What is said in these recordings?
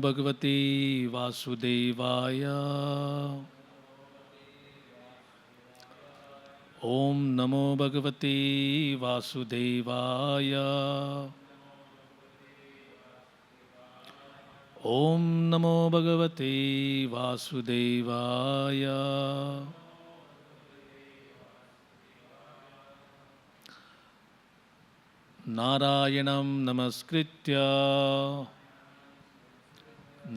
भगवते वासुदेवाय। ॐ नमो भगवते वासुदेवाय। ॐ नमो भगवते वासुदेवाय। नारायणं नमस्कृत्य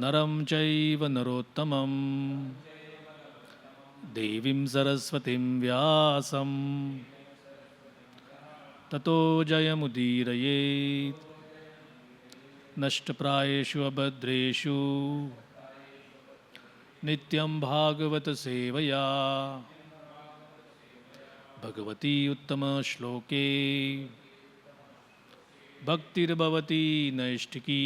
नरं चैव नरोत्तमं देवीं सरस्वतीं व्यासं ततो जयमुदीरयेत्। नष्टप्रायेषु अभद्रेषु नित्यं भागवत सेवया Bhagwati उत्तमश्लोके भक्तिर्भवती नैष्ठिकी।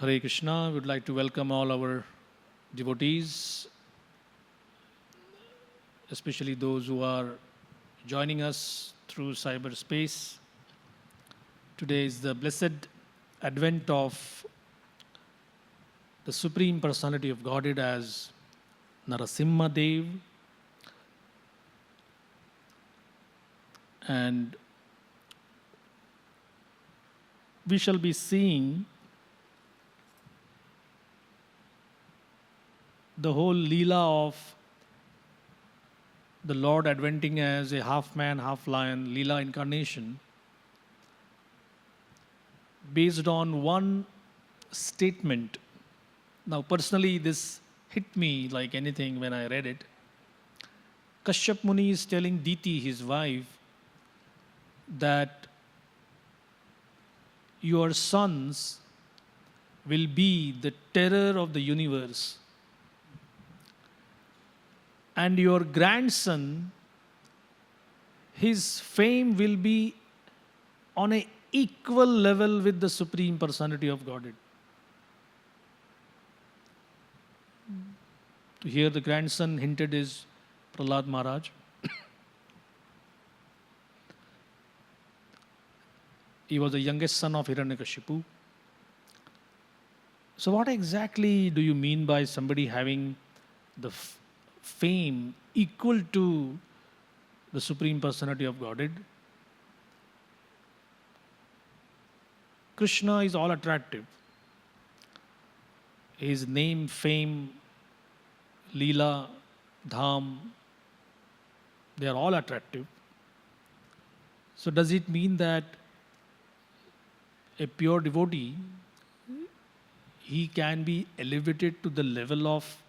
Hare Krishna, we would like to welcome all our devotees, especially those who are joining us through cyberspace. Today is the blessed advent of the Supreme Personality of Godhead as Narasimha Dev. And we shall be seeing the whole Leela of the Lord adventing as a half man, half lion, Leela incarnation, based on one statement. Now, personally, this hit me like anything when I read it. Kashyap Muni is telling Diti, his wife, that your sons will be the terror of the universe, and your grandson, his fame will be on an equal level with the Supreme Personality of Godhead. To hear the grandson hinted is Prahlad Maharaj. He was the youngest son of Hiranyakashipu. So what exactly do you mean by somebody having the fame equal to the Supreme Personality of Godhead? Krishna is all attractive. His name, fame, Leela, Dham, they are all attractive. So does it mean that a pure devotee, he can be elevated to the level of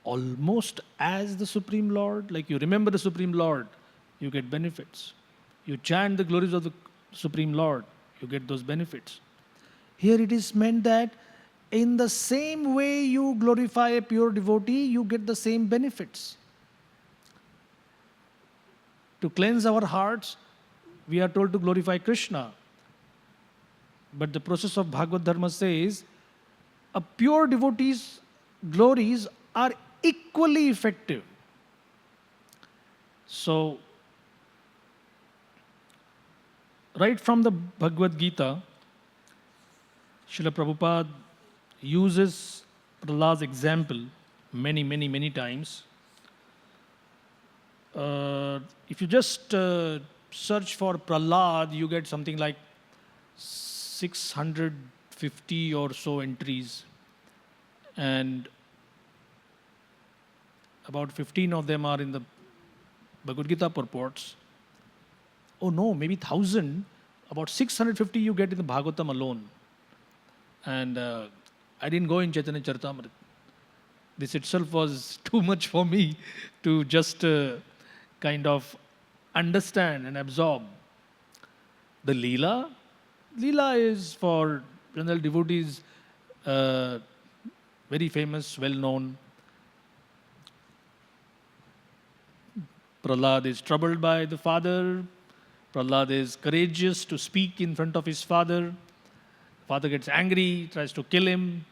almost as the Supreme Lord? Like you remember the Supreme Lord, you get benefits. You chant the glories of the Supreme Lord, you get those benefits. Here it is meant that in the same way you glorify a pure devotee, you get the same benefits. To cleanse our hearts, we are told to glorify Krishna. But the process of Bhagavad Dharma says, a pure devotee's glories are equally effective. So, right from the Bhagavad Gita, Srila Prabhupada uses Prahlad's example many times. If you just search for Prahlad, you get something like 650 or so entries, and about 15 of them are in the Bhagavad Gita purports. Oh no, maybe 1,000. About 650 you get in the Bhagavatam alone. And I didn't go in Chaitanya Charitamrita. This itself was too much for me to just kind of understand and absorb. The Leela is for general devotees very famous, well known. Prahlad is troubled by the father. Prahlad is courageous to speak in front of his father. Father gets angry, tries to kill him.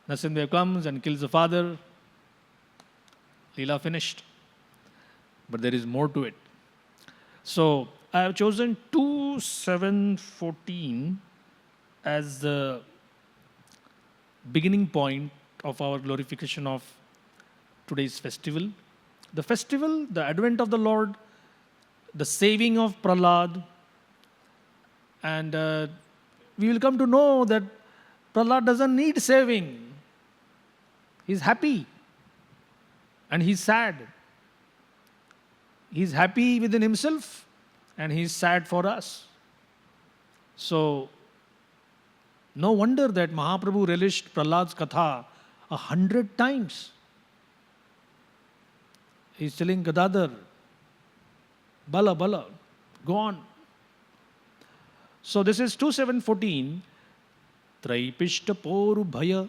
Narasimha comes and kills the father. Leela finished. But there is more to it. So I have chosen two 7:14 as the beginning point of our glorification of today's festival. The festival, the advent of the Lord, the saving of Prahlad, and we will come to know that Prahlad doesn't need saving. He's happy and he's sad. He's happy within himself and he's sad for us. So, no wonder that Mahaprabhu relished Prahlad's Katha 100 times. He's telling Gadadhar, Bala, Bala, go on. So this is 2:7:14. Traipishtaporu bhaya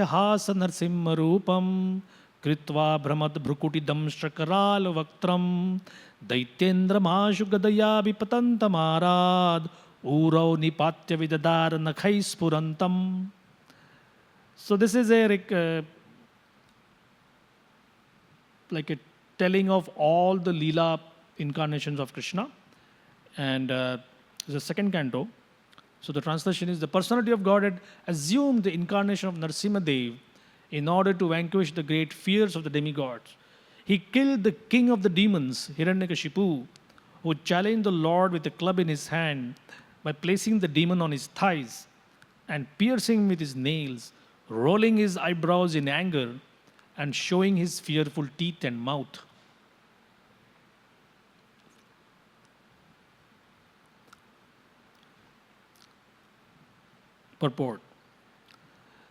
hasa narsimha roopam kritva brahmad bhrukutidam shakaral vaktram daityendra mashu gadaya vipatantam arad urau nipatya vidadar nakhai spurantam. So this is like a telling of all the Leela incarnations of Krishna. And the second canto. So the translation is, the personality of God had assumed the incarnation of Narsimhadev in order to vanquish the great fears of the demigods. He killed the king of the demons, Hiranyakashipu, who challenged the Lord with a club in his hand by placing the demon on his thighs and piercing him with his nails, rolling his eyebrows in anger and showing his fearful teeth and mouth. Purport.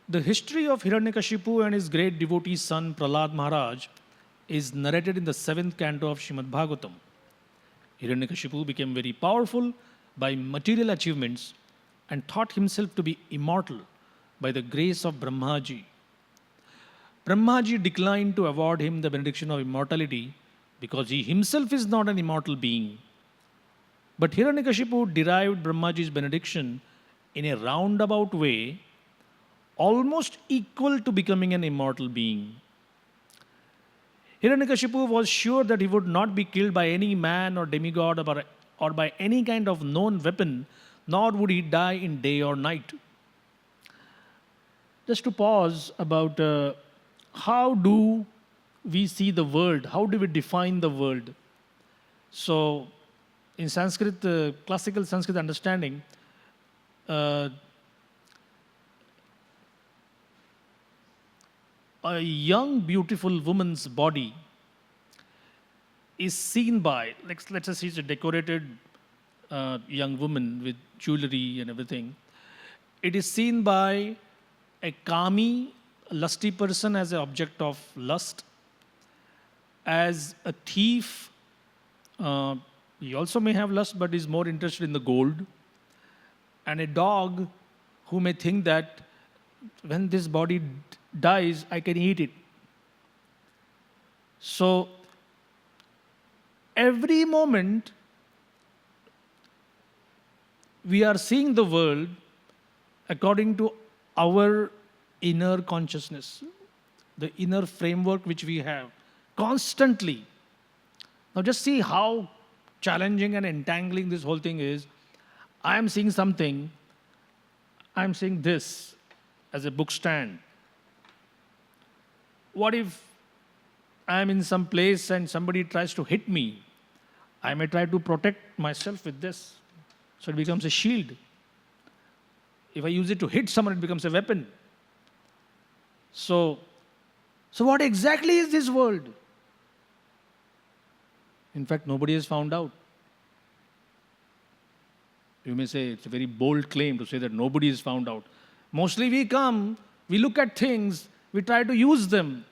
The history of Hiranyakashipu and his great devotee son Prahlad Maharaj is narrated in the 7th canto of Srimad Bhagavatam. Hiranyakashipu became very powerful by material achievements and thought himself to be immortal by the grace of Brahmaji. Brahmaji declined to award him the benediction of immortality because he himself is not an immortal being. But Hiranyakashipu derived Brahmaji's benediction in a roundabout way, almost equal to becoming an immortal being. Hiranyakashipu was sure that he would not be killed by any man or demigod or by any kind of known weapon, nor would he die in day or night. Just to pause about how do we see the world, how do we define the world? So, in Sanskrit, classical Sanskrit understanding, a young, beautiful woman's body is seen by, let's say she's a decorated young woman with jewelry and everything. It is seen by a kami, a lusty person, as an object of lust, as a thief. He also may have lust, but is more interested in the gold. And a dog who may think that when this body dies, I can eat it. So, every moment we are seeing the world according to our inner consciousness, the inner framework which we have constantly. Now just see how challenging and entangling this whole thing is. I am seeing something, I am seeing this as a book stand. What if I am in some place and somebody tries to hit me? I may try to protect myself with this. So it becomes a shield. If I use it to hit someone, it becomes a weapon. So what exactly is this world? In fact, nobody has found out. You may say it's a very bold claim to say that nobody has found out. Mostly we come, we look at things, we try to use them.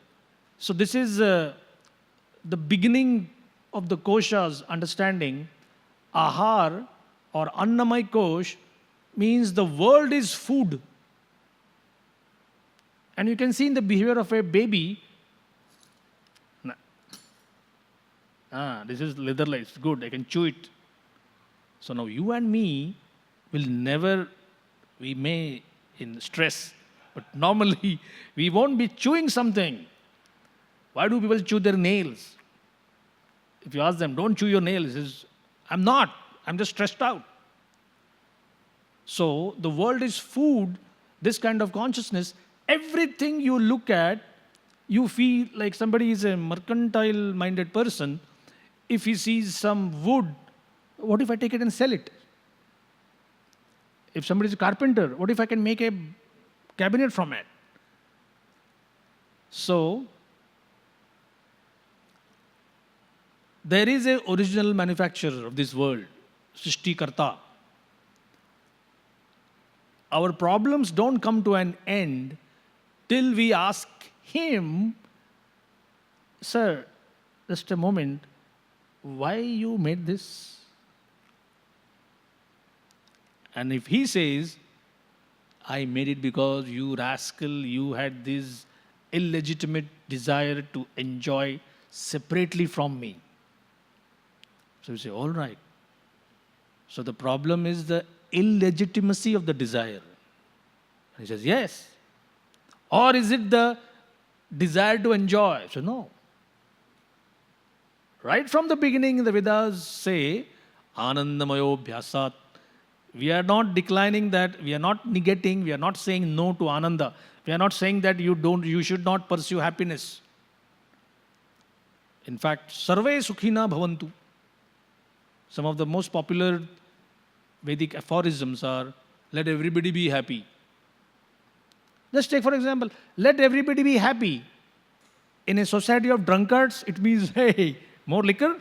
So this is the beginning of the kosha's understanding. Ahar or Annamay Kosh means the world is food. And you can see in the behavior of a baby, this is leather lice, good, I can chew it. So now you and me will never, we may in stress, but normally we won't be chewing something. Why do people chew their nails? If you ask them, don't chew your nails, I'm not. I'm just stressed out. So the world is food, this kind of consciousness. Everything you look at, you feel like somebody is a mercantile minded person. If he sees some wood, what if I take it and sell it? If somebody is a carpenter, what if I can make a cabinet from it? So there is a original manufacturer of this world, Srishtikarta. Our problems don't come to an end till we ask him, sir, just a moment, why you made this? And if he says, I made it because you rascal, you had this illegitimate desire to enjoy separately from me. So we say, all right. So the problem is the illegitimacy of the desire. And he says, yes. Or is it the desire to enjoy? So no. Right from the beginning, the Vedas say, Anandamayo Bhyasat. We are not declining that, we are not negating, we are not saying no to Ananda. We are not saying that you should not pursue happiness. In fact, Sarve Sukhina Bhavantu. Some of the most popular Vedic aphorisms are, let everybody be happy. Just take for example, let everybody be happy. In a society of drunkards, it means, hey, more liquor.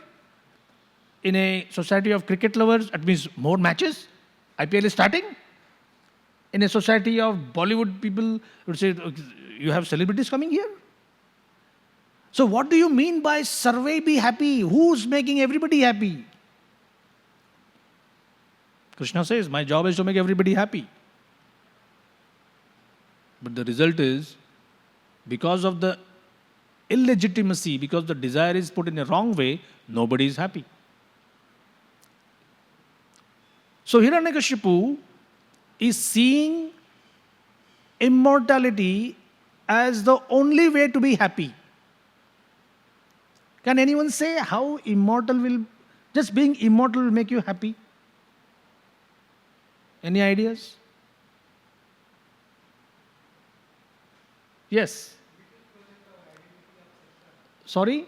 In a society of cricket lovers, it means more matches. IPL is starting. In a society of Bollywood people, would say, you have celebrities coming here. So what do you mean by survey be happy? Who's making everybody happy? Krishna says, my job is to make everybody happy. But the result is, because of the illegitimacy, because the desire is put in a wrong way, nobody is happy. So Hiranyakashipu is seeing immortality as the only way to be happy. Can anyone say how just being immortal will make you happy? Any ideas? Yes. Sorry?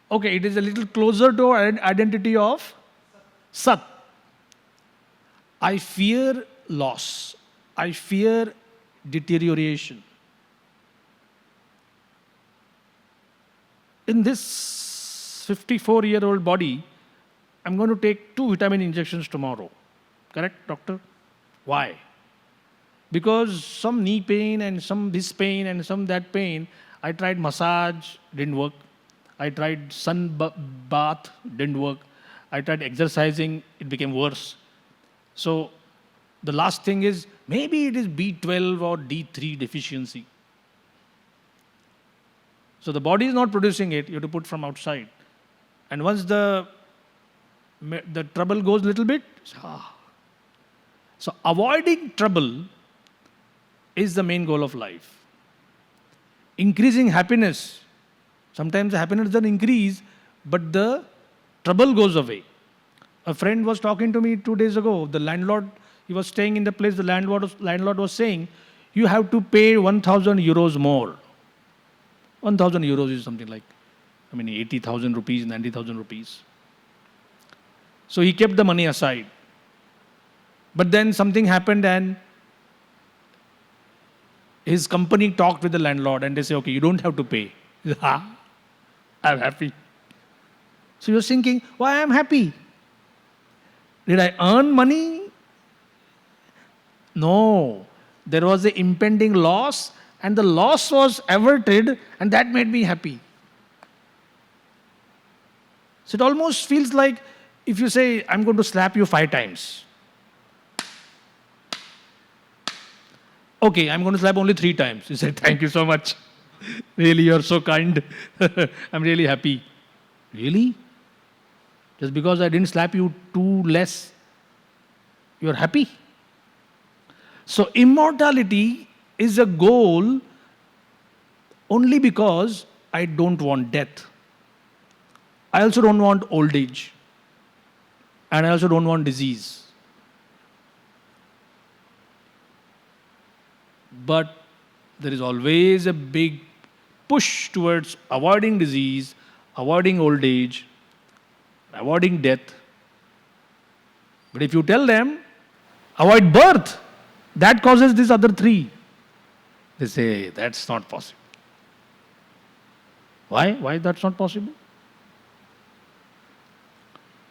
Okay, it is a little closer to our identity of Sat. I fear loss. I fear deterioration. In this 54-year-old body, I'm going to take 2 vitamin injections tomorrow. Correct, doctor? Why? Because some knee pain and some this pain and some that pain, I tried massage, didn't work. I tried sun bath, didn't work. I tried exercising, it became worse. So the last thing is, maybe it is B12 or D3 deficiency. So the body is not producing it, you have to put from outside. And once the trouble goes a little bit, so avoiding trouble is the main goal of life. Increasing happiness. Sometimes the happiness doesn't increase, but the trouble goes away. A friend was talking to me 2 days ago. The landlord, he was staying in the place, the landlord was saying, you have to pay 1,000 euros more. 1,000 euros is something like, 80,000 rupees, 90,000 rupees. So he kept the money aside. But then something happened and his company talked with the landlord and they say, okay, you don't have to pay. I'm happy. So you're thinking, why I'm happy? Did I earn money? No. There was an impending loss and the loss was averted and that made me happy. So it almost feels like if you say, I'm going to slap you 5 times. Okay, I'm going to slap only 3 times. You say, thank you so much. Really, you're so kind. I'm really happy. Really? Just because I didn't slap you 2 less, you're happy? So immortality is a goal only because I don't want death. I also don't want old age. And I also don't want disease. But there is always a big push towards avoiding disease, avoiding old age, avoiding death. But if you tell them, avoid birth, that causes these other three. They say, that's not possible. Why? Why that's not possible?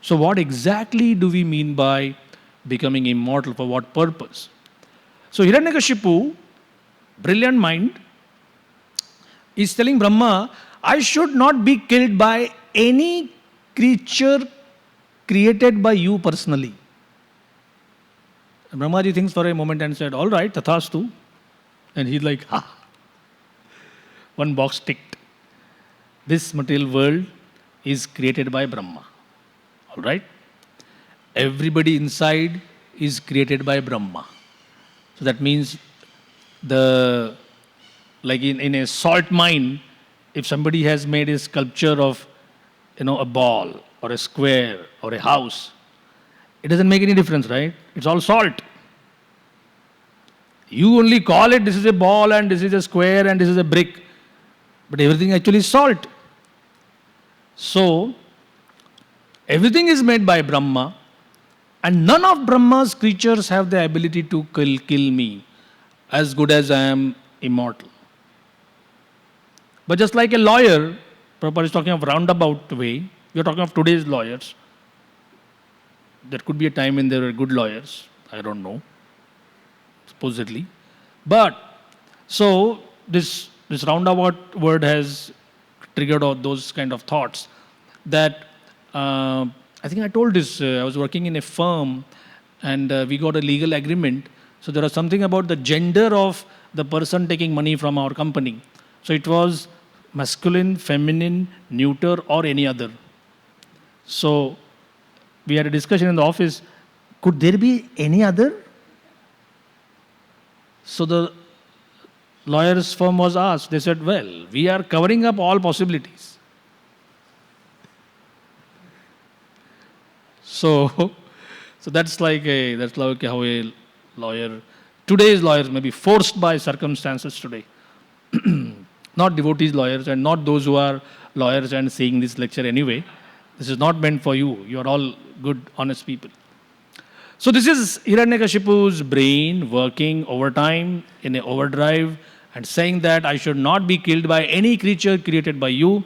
So what exactly do we mean by becoming immortal? For what purpose? So Hiranyakashipu, brilliant mind, is telling Brahma, I should not be killed by any creature created by you personally. And Brahmaji thinks for a moment and said, all right, tathastu. And he's like, ha, one box ticked. This material world is created by Brahma. All right? Everybody inside is created by Brahma. So that means like in a salt mine, if somebody has made a sculpture of, a ball or a square or a house, it doesn't make any difference, right? It's all salt. You only call it, this is a ball and this is a square and this is a brick. But everything actually is salt. So, everything is made by Brahma, and none of Brahma's creatures have the ability to kill me, as good as I am immortal. But just like a lawyer, Prabhupada is talking of roundabout way, we are talking of today's lawyers. There could be a time when there were good lawyers, I don't know, supposedly. But, so, this roundabout word has triggered all those kind of thoughts that I think I told this, I was working in a firm and we got a legal agreement. So there was something about the gender of the person taking money from our company. So it was masculine, feminine, neuter or any other. So we had a discussion in the office, could there be any other? So the lawyer's firm was asked, they said, well, we are covering up all possibilities. So that's like how a lawyer, today's lawyers may be forced by circumstances today. Not devotees lawyers and not those who are lawyers and seeing this lecture anyway. This is not meant for you. You are all good, honest people. So this is Hiranyakashipu's brain working overtime in an overdrive and saying that I should not be killed by any creature created by you.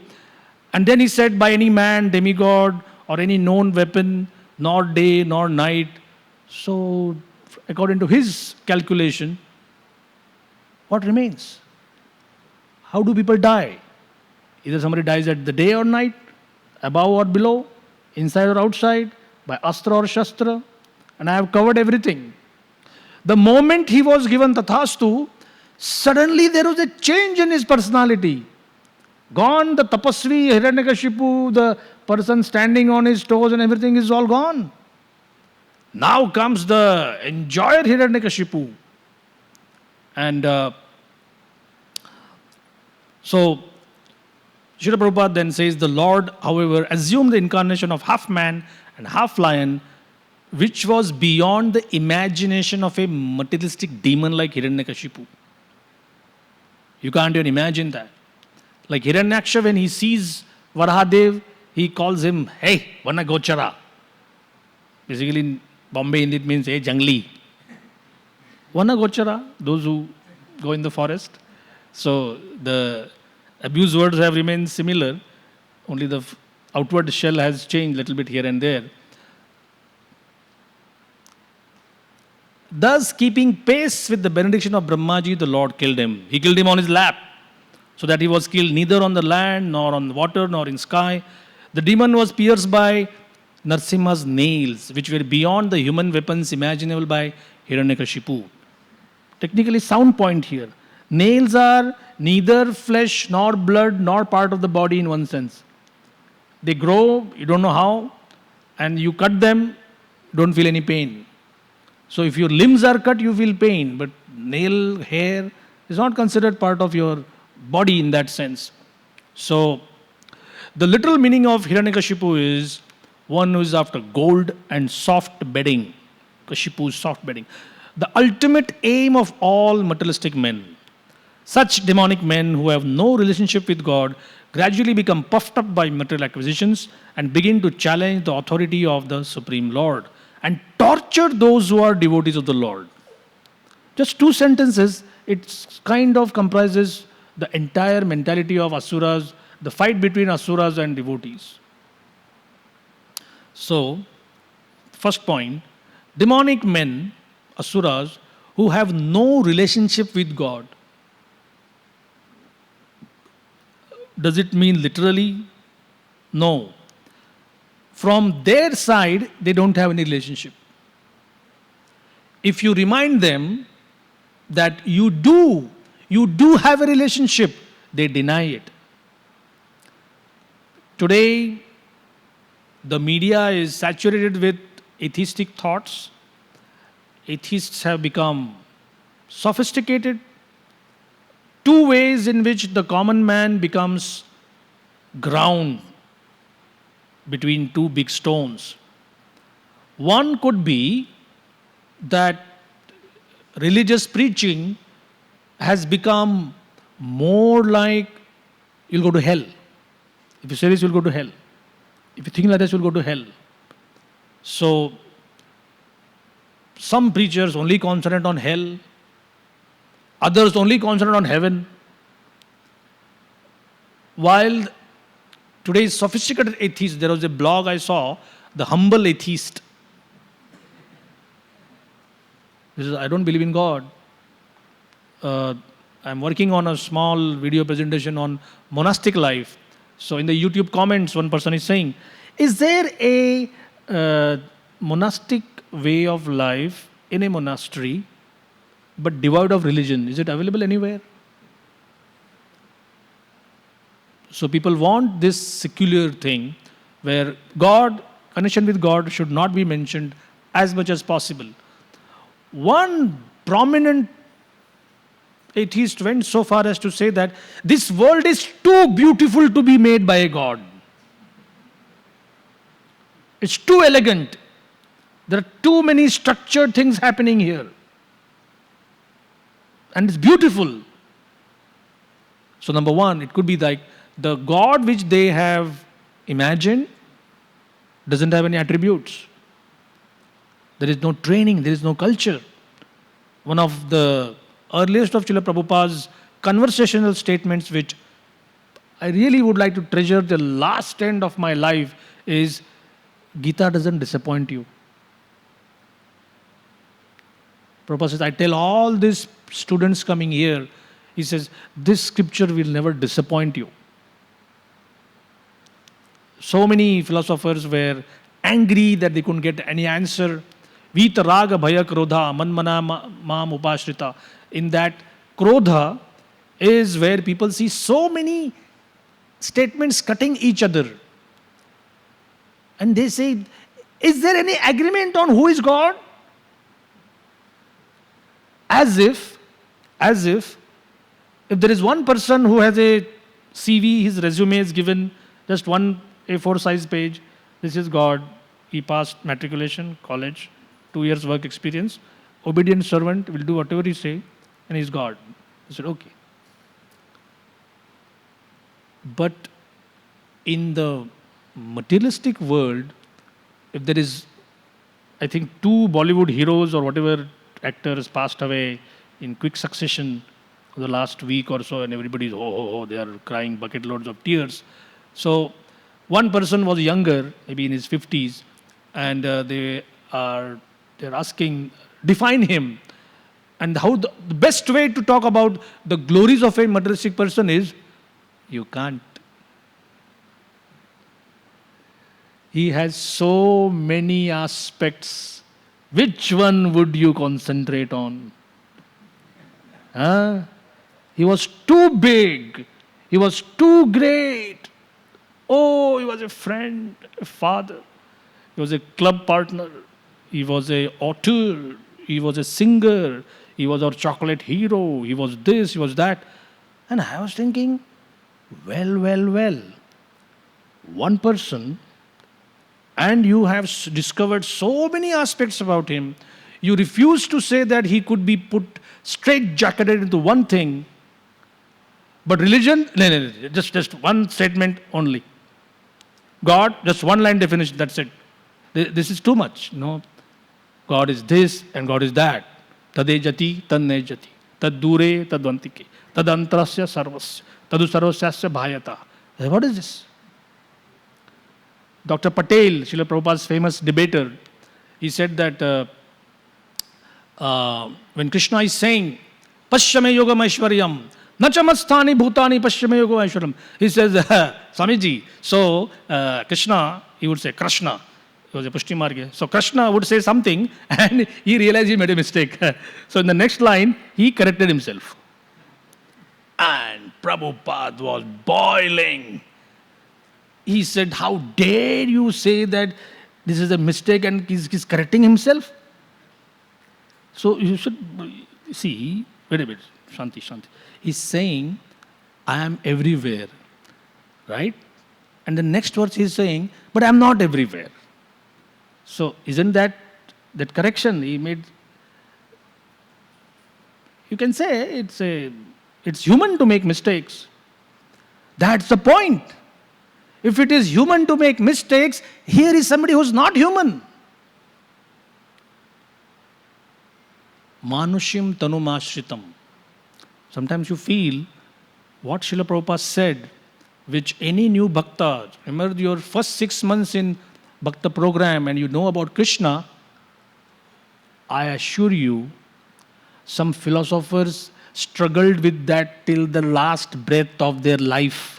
And then he said by any man, demigod or any known weapon, nor day nor night. So according to his calculation, what remains? How do people die? Either somebody dies at the day or night, above or below, inside or outside, by astra or shastra. And I have covered everything. The moment he was given tathastu, suddenly there was a change in his personality. Gone, the tapasvi, Hiranyakashipu, the person standing on his toes and everything is all gone. Now comes the enjoyer Hiranyakashipu. And so, Srila Prabhupada then says, the Lord, however, assumed the incarnation of half man and half lion, which was beyond the imagination of a materialistic demon like Hiranyakashipu. You can't even imagine that. Like Hiranyaksha, when he sees Varahadev, he calls him, hey, Vanagochara. Basically, in Bombay, it means, hey, Jangli. Vanagochara, those who go in the forest. So, the abuse words have remained similar. Only the outward shell has changed a little bit here and there. Thus, keeping pace with the benediction of Brahmaji, the Lord killed him. He killed him on his lap, so that he was killed neither on the land, nor on the water, nor in sky. The demon was pierced by Narsimha's nails, which were beyond the human weapons imaginable by Hiranyakashipu. Technically, sound point here. Nails are neither flesh, nor blood, nor part of the body in one sense. They grow, you don't know how, and you cut them, don't feel any pain. So if your limbs are cut, you feel pain, but nail, hair is not considered part of your body in that sense. So The literal meaning of Hiranyakashipu is one who is after gold and soft bedding. Kashipu is soft bedding. The ultimate aim of all materialistic men. Such demonic men who have no relationship with God gradually become puffed up by material acquisitions and begin to challenge the authority of the Supreme Lord and torture those who are devotees of the Lord. Just two sentences, it kind of comprises the entire mentality of Asuras, the fight between Asuras and devotees. So, first point, demonic men, Asuras, who have no relationship with God. Does it mean literally? No. From their side, they don't have any relationship. If you remind them that you do have a relationship, they deny it. Today, the media is saturated with atheistic thoughts. Atheists have become sophisticated. Two ways in which the common man becomes ground between two big stones. One could be that religious preaching has become more like you'll go to hell. If you say this, you'll go to hell. If you think like this, you'll go to hell. So, some preachers only concentrate on hell, others only concentrate on heaven. While today's sophisticated atheists, there was a blog I saw, The Humble Atheist. This is, I don't believe in God. I'm working on a small video presentation on monastic life. So in the YouTube comments, one person is saying, is there a monastic way of life in a monastery but devoid of religion? Is it available anywhere? So people want this secular thing where God, connection with God should not be mentioned as much as possible. One prominent atheist went so far as to say that this world is too beautiful to be made by a God. It's too elegant. There are too many structured things happening here. And it's beautiful. So number one, it could be like the God which they have imagined doesn't have any attributes. There is no training, there is no culture. One of the earliest of Srila Prabhupada's conversational statements, which I really would like to treasure the last end of my life, is Gita doesn't disappoint you. Prabhupada says, I tell all these students coming here, he says, this scripture will never disappoint you. So many philosophers were angry that they couldn't get any answer. Vita raga bhaya krodha manmana mam upashrita. In that, krodha is where people see so many statements cutting each other. And they say, is there any agreement on who is God? As if there is one person who has a CV, his resume is given just one A4 size page. This is God. He passed matriculation, college, 2 years work experience. Obedient servant will do whatever he say, and he's God. I said, okay. But in the materialistic world, if there is, I think, 2 Bollywood heroes or whatever actors passed away in quick succession the last week or so, and everybody's, they are crying bucket loads of tears. So one person was younger, maybe in his 50s, and they're asking, define him. And how the best way to talk about the glories of a materialistic person is, you can't. He has so many aspects. Which one would you concentrate on? He was too big. He was too great. Oh, he was a friend, a father. He was a club partner. He was an author. He was a singer. He was our chocolate hero. He was this, he was that. And I was thinking, well. one person, and you have discovered so many aspects about him, you refuse to say that he could be put straight jacketed into one thing. But religion, no, just one statement only. God, just one line definition, that's it. This is too much. No, God is this and God is that. Tadejati, tannejati. Tad dure, tadvantike. Tad antarasya sarvasya. Tadu sarvasyasya bhayata. What is this? Dr. Patel, Srila Prabhupada's famous debater, he said that when Krishna is saying, Pashyame yogam aishwaryam, nachamasthani bhutani pashyame yogam aishwaryam, he says, Swamiji, so Krishna, he would say, Krishna, he was a Pushti Marga. So Krishna would say something and he realized he made a mistake. So in the next line, he corrected himself. And Prabhupada was boiling. He said, how dare you say that this is a mistake, and he's correcting himself? So you should see, wait a minute, Shanti. He's saying, I am everywhere, right? And the next verse he's saying, but I'm not everywhere. So isn't that correction he made? You can say it's human to make mistakes. That's the point. If it is human to make mistakes, here is somebody who's not human. Manushim tanumashritam. Sometimes you feel what Srila Prabhupada said, which any new bhakta, remember your first 6 months in bhakta program and you know about Krishna, I assure you, some philosophers struggled with that till the last breath of their life.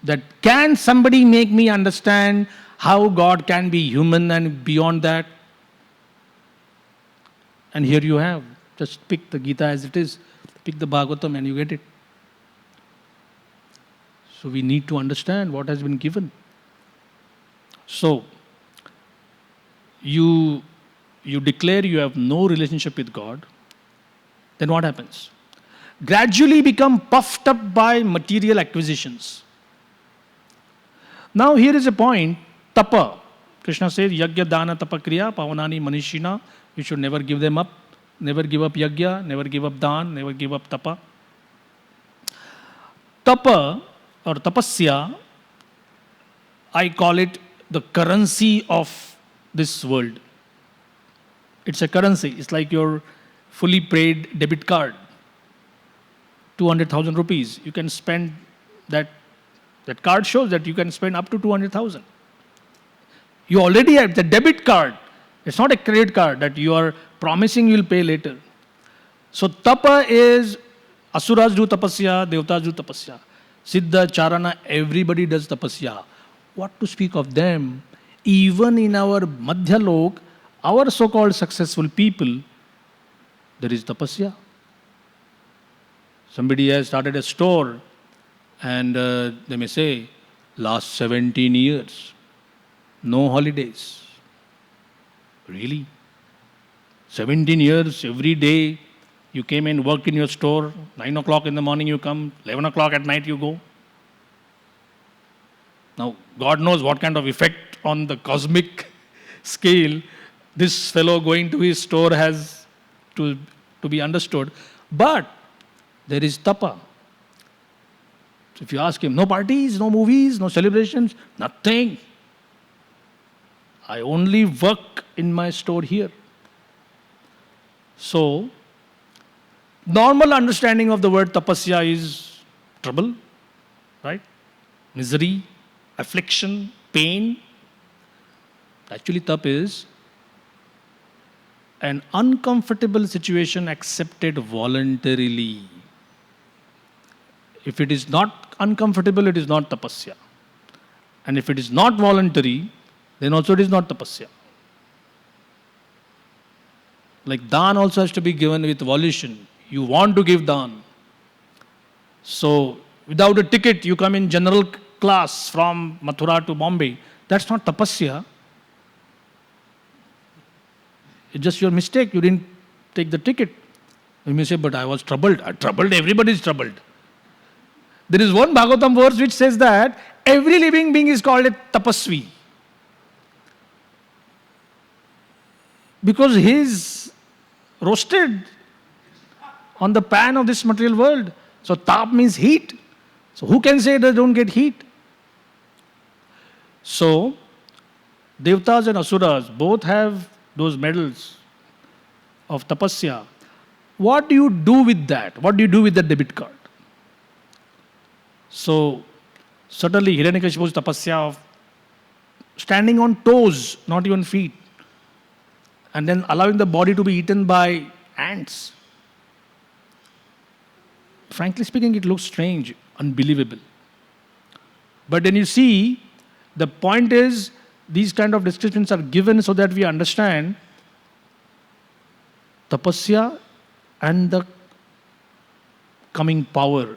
That can somebody make me understand how God can be human and beyond that? And here you have, just pick the Gita as it is, pick the Bhagavatam and you get it. So we need to understand what has been given. So, you declare you have no relationship with God, then what happens? Gradually become puffed up by material acquisitions. Now here is a point, tapa. Krishna says, yagya dana tapa kriya pavanani manishina. You should never give them up. Never give up yagya, never give up dan, never give up tapa. Tapa or tapasya, I call it the currency of this world. It's a currency. It's like your fully paid debit card. 200,000 rupees. You can spend that. That card shows that you can spend up to 200,000. You already have the debit card. It's not a credit card that you are promising you will pay later. So tapa is, asuras do tapasya, devatas do tapasya. Siddha, charana, everybody does tapasya. What to speak of them? Even in our Madhyalok, our so-called successful people, there is tapasya. Somebody has started a store, and they may say, last 17 years, no holidays. Really? 17 years, every day, you came and worked in your store, 9 o'clock in the morning you come, 11 o'clock at night you go. Now, God knows what kind of effect on the cosmic scale this fellow going to his store has to be understood. But there is tapa. So if you ask him, no parties, no movies, no celebrations, nothing. I only work in my store here. So, normal understanding of the word tapasya is trouble, right? Misery, affliction, pain. Actually, tap is an uncomfortable situation accepted voluntarily. If it is not uncomfortable, it is not tapasya. And if it is not voluntary, then also it is not tapasya. Like dan also has to be given with volition. You want to give dan. So, without a ticket, you come in general class from Mathura to Bombay. That's not tapasya. It's just your mistake. You didn't take the ticket. You may say, but I was troubled. Troubled, everybody is troubled. There is one Bhagavatam verse which says that every living being is called a tapasvi. Because he is roasted on the pan of this material world. So tap means heat. So who can say they don't get heat? So Devtas and Asuras both have those medals of tapasya. What do you do with that? What do you do with the debit card? So certainly Hiranyakashipu's tapasya of standing on toes, not even feet, and then allowing the body to be eaten by ants. Frankly speaking, it looks strange, unbelievable. But then you see, the point is, these kind of descriptions are given so that we understand tapasya and the coming power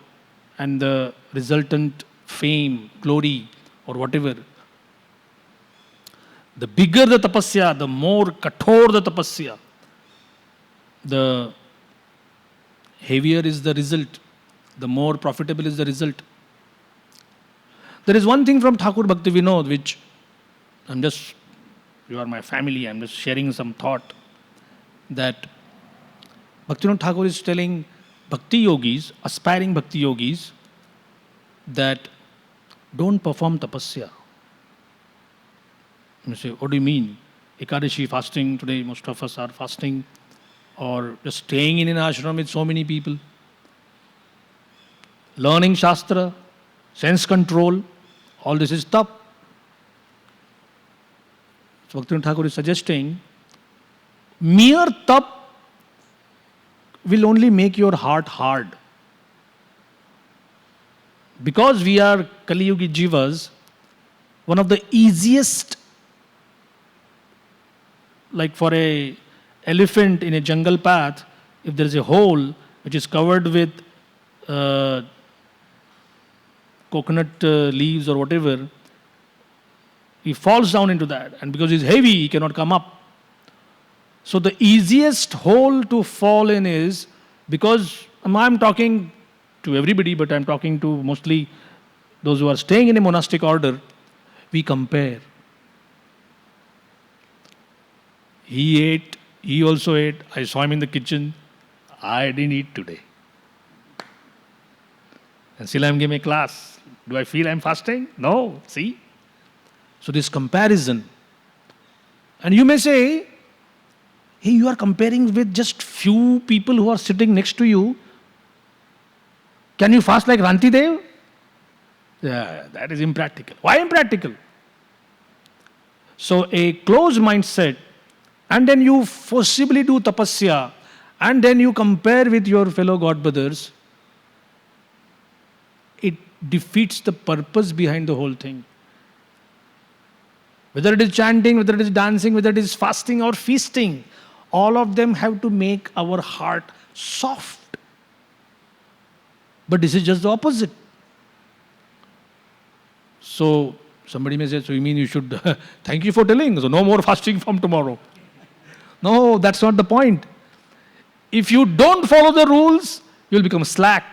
and the resultant fame, glory, or whatever. The bigger the tapasya, the more kathor the tapasya, the heavier is the result, the more profitable is the result. There is one thing from Thakur Bhakti Vinod which you are my family, I'm just sharing some thought, that Bhaktivinoda Thakur is telling bhakti yogis, aspiring bhakti yogis, that don't perform tapasya. You say, what do you mean? Ekadashi fasting, today most of us are fasting, or just staying in an ashram with so many people. Learning Shastra, sense control, all this is tap. So Bhaktivinoda Thakur is suggesting, mere tap will only make your heart hard. Because we are Kali Yugi Jivas, one of the easiest, like for a elephant in a jungle path, if there is a hole which is covered with coconut leaves or whatever, he falls down into that. And because he's heavy, he cannot come up. So the easiest hole to fall in is, because I'm talking to everybody, but I'm talking to mostly those who are staying in a monastic order, we compare. He ate, he also ate, I saw him in the kitchen, I didn't eat today. And still I'm giving a class. Do I feel I'm fasting? No, see? So this comparison. And you may say, hey, you are comparing with just few people who are sitting next to you. Can you fast like Rantidev? Yeah, that is impractical. Why impractical? So a closed mindset, and then you forcibly do tapasya, and then you compare with your fellow God brothers, it defeats the purpose behind the whole thing. Whether it is chanting, whether it is dancing, whether it is fasting or feasting, all of them have to make our heart soft. But this is just the opposite. So somebody may say, so you mean you should, thank you for telling, so no more fasting from tomorrow. No, that's not the point. If you don't follow the rules, you'll become slack.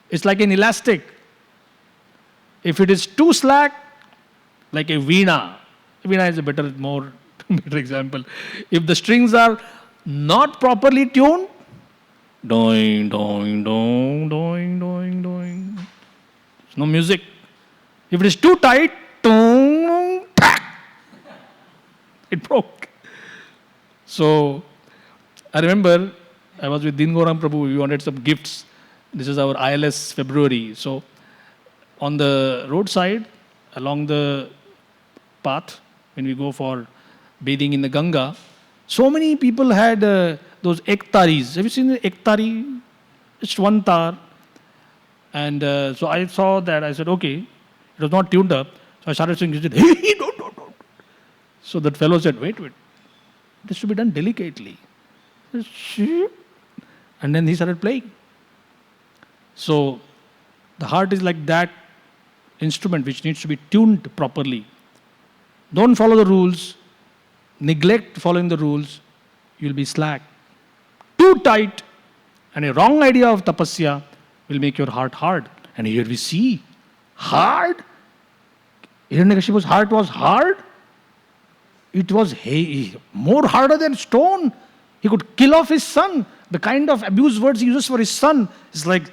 It's like an elastic. If it is too slack, like a veena is a better example. If the strings are not properly tuned, doing, doing, doing, doing, doing, doing. There's no music. If it is too tight, it broke. So I remember I was with Din Gaurang Prabhu. We wanted some gifts. This is our ILS February. So on the roadside, along the path, when we go for bathing in the Ganga, so many people had those ektaris. Have you seen the ektari? It's one tar. And so I saw that. I said, okay. It was not tuned up. So I started singing. He said, hey, don't. So that fellow said, wait. This should be done delicately. And then he started playing. So the heart is like that instrument which needs to be tuned properly. Don't follow the rules. Neglect following the rules. You'll be slack. Too tight and a wrong idea of tapasya will make your heart hard. And here we see, hard. Hiranyakashipu's heart was hard. It was more harder than stone. He could kill off his son. The kind of abuse words he uses for his son is like,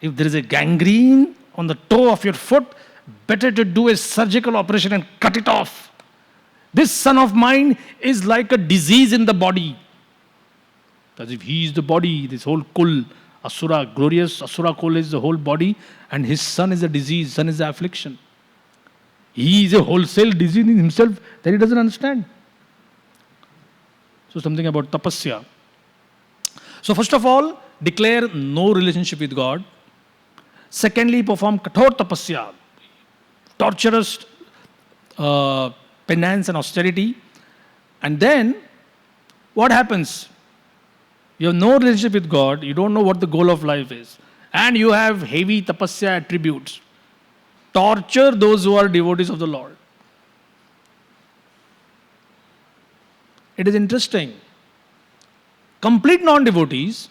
if there is a gangrene on the toe of your foot, better to do a surgical operation and cut it off. This son of mine is like a disease in the body. As if he is the body, this whole kul, asura, glorious asura kul is the whole body, and his son is a disease, son is the affliction. He is a wholesale disease in himself that he doesn't understand. So something about tapasya. So first of all, declare no relationship with God. Secondly, perform kathor tapasya, torturous penance and austerity. And then, what happens? You have no relationship with God, you don't know what the goal of life is, and you have heavy tapasya attributes. Torture those who are devotees of the Lord. It is interesting. Complete non-devotees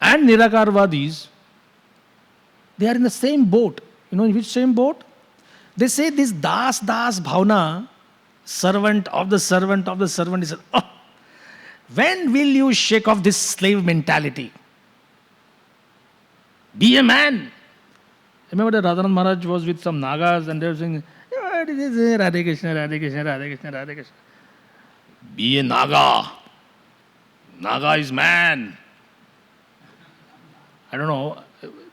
and Nirakarvadis, they are in the same boat. You know in which same boat? They say this das bhavna, servant of the servant of the servant, is, oh, when will you shake off this slave mentality? Be a man. Remember that Radhanand Maharaj was with some Nagas and they were saying, what is this? Radhe Krishna, Radhe Krishna, Radhe Krishna, Radhe Krishna. Be a Naga. Naga is man. I don't know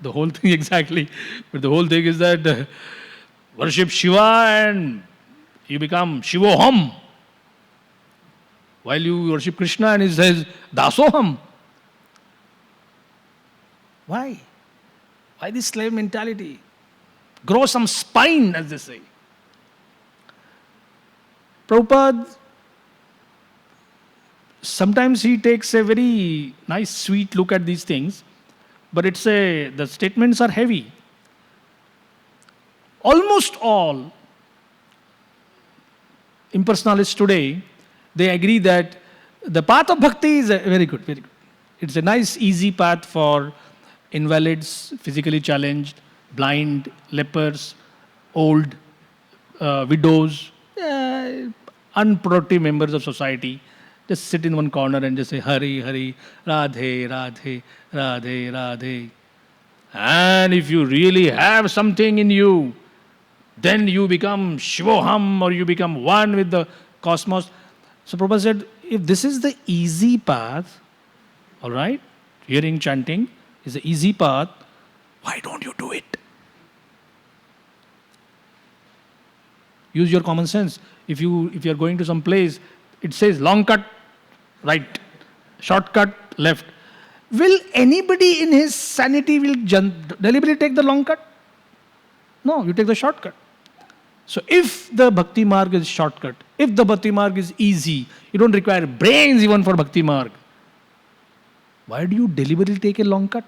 the whole thing exactly, but the whole thing is that worship Shiva and you become Shivoham. While you worship Krishna and he says Dasoham. Why? Why this slave mentality? Grow some spine, as they say. Prabhupada, sometimes he takes a very nice, sweet look at these things, but the statements are heavy. Almost all impersonalists today, they agree that the path of bhakti is very good, very good. It's a nice, easy path for invalids, physically challenged, blind, lepers, old, widows, unproductive members of society. Just sit in one corner and just say, Hari, Hari, Radhe, Radhe, Radhe, Radhe. And if you really have something in you, then you become Shivoham or you become one with the cosmos. So Prabhupada said, if this is the easy path, all right, hearing, chanting is the easy path, why don't you do it? Use your common sense. If you are going to some place, it says long cut, right, shortcut, left. Will anybody in his sanity will deliberately take the long cut? No, you take the shortcut. So if the bhakti marg is shortcut, if the bhakti marg is easy, you don't require brains even for bhakti marg, why do you deliberately take a long cut?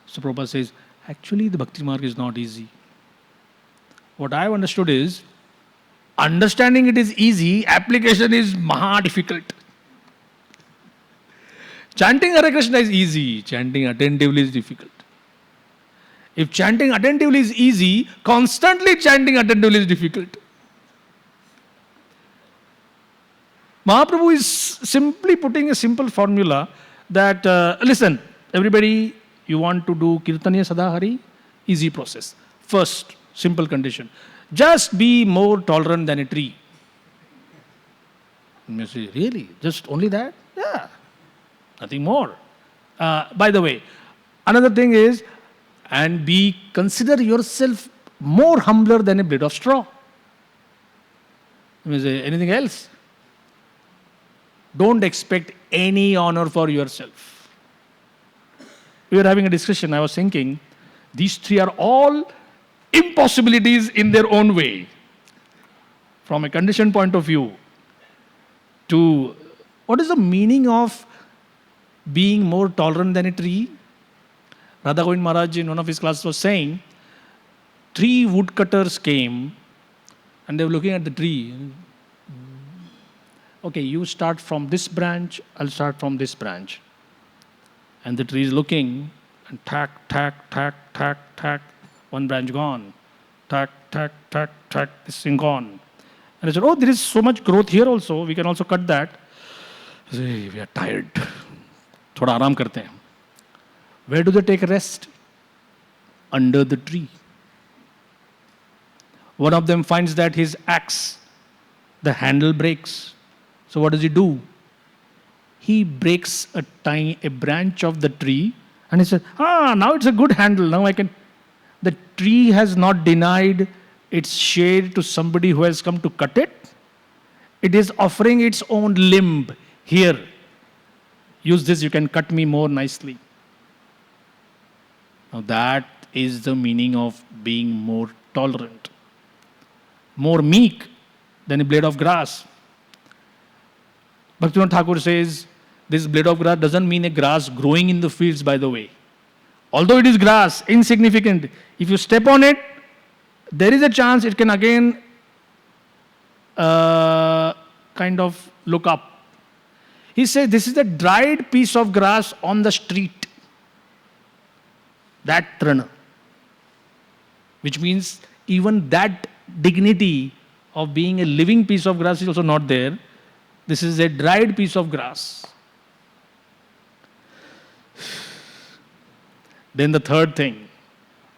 So Prabhupada says, actually the bhakti marg is not easy. What I have understood is, understanding it is easy, application is maha difficult. Chanting Hare Krishna is easy, chanting attentively is difficult. If chanting attentively is easy, constantly chanting attentively is difficult. Mahaprabhu is simply putting a simple formula that, listen, everybody, you want to do Kirtaniya Sadahari? Easy process. First, simple condition. Just be more tolerant than a tree. You say, really? Just only that? Yeah. Nothing more. By the way, another thing is, and consider yourself more humbler than a blade of straw. You say, anything else? Don't expect any honor for yourself. We were having a discussion, I was thinking, these three are all impossibilities in their own way. From a conditioned point of view, to what is the meaning of being more tolerant than a tree? Radha Govind Maharaj in one of his classes was saying, 3 woodcutters came and they were looking at the tree. Okay, you start from this branch, I'll start from this branch. And the tree is looking And tack, tack, tack, tack, tack, one branch gone. Tack, tack, tack, tack, this thing gone. And I said, oh, there is so much growth here also. We can also cut that. I said, we are tired. थोड़ा आराम करते हैं. Where do they take rest? Under the tree. One of them finds that his axe, the handle breaks. So what does he do? He breaks a branch of the tree and he says, now it's a good handle. Now I can. The tree has not denied its shade to somebody who has come to cut it. It is offering its own limb. Here, use this, you can cut me more nicely. Now that is the meaning of being more tolerant, more meek than a blade of grass. Bhaktivinoda Thakur says, this blade of grass doesn't mean a grass growing in the fields, by the way. Although it is grass, insignificant, if you step on it, there is a chance it can again kind of look up. He says, this is a dried piece of grass on the street. That trana. Which means even that dignity of being a living piece of grass is also not there. This is a dried piece of grass. Then the third thing,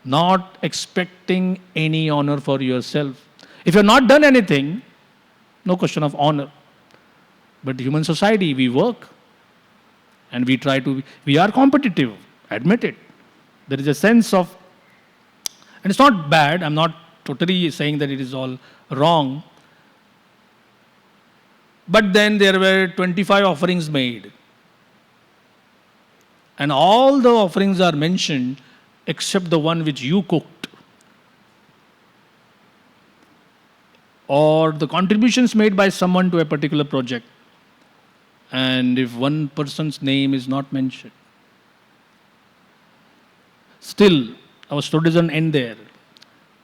not expecting any honor for yourself. If you have not done anything, no question of honor. But human society, we work and we are competitive, admit it. There is a sense of, and it's not bad, I'm not totally saying that it is all wrong. But then there were 25 offerings made. And all the offerings are mentioned except the one which you cooked. Or the contributions made by someone to a particular project. And if one person's name is not mentioned. Still, our story doesn't end there.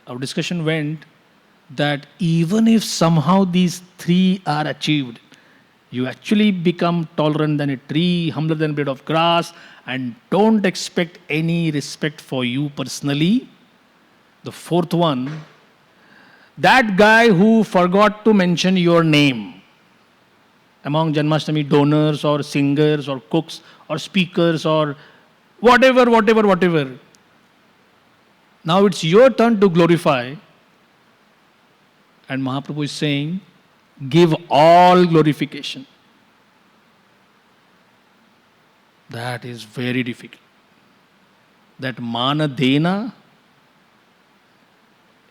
Our discussion went that even if somehow these three are achieved, you actually become tolerant than a tree, humbler than a blade of grass, and don't expect any respect for you personally. The fourth one, that guy who forgot to mention your name among Janmashtami donors or singers or cooks or speakers or whatever. Now it's your turn to glorify. And Mahaprabhu is saying, give all glorification. That is very difficult. That mana dena,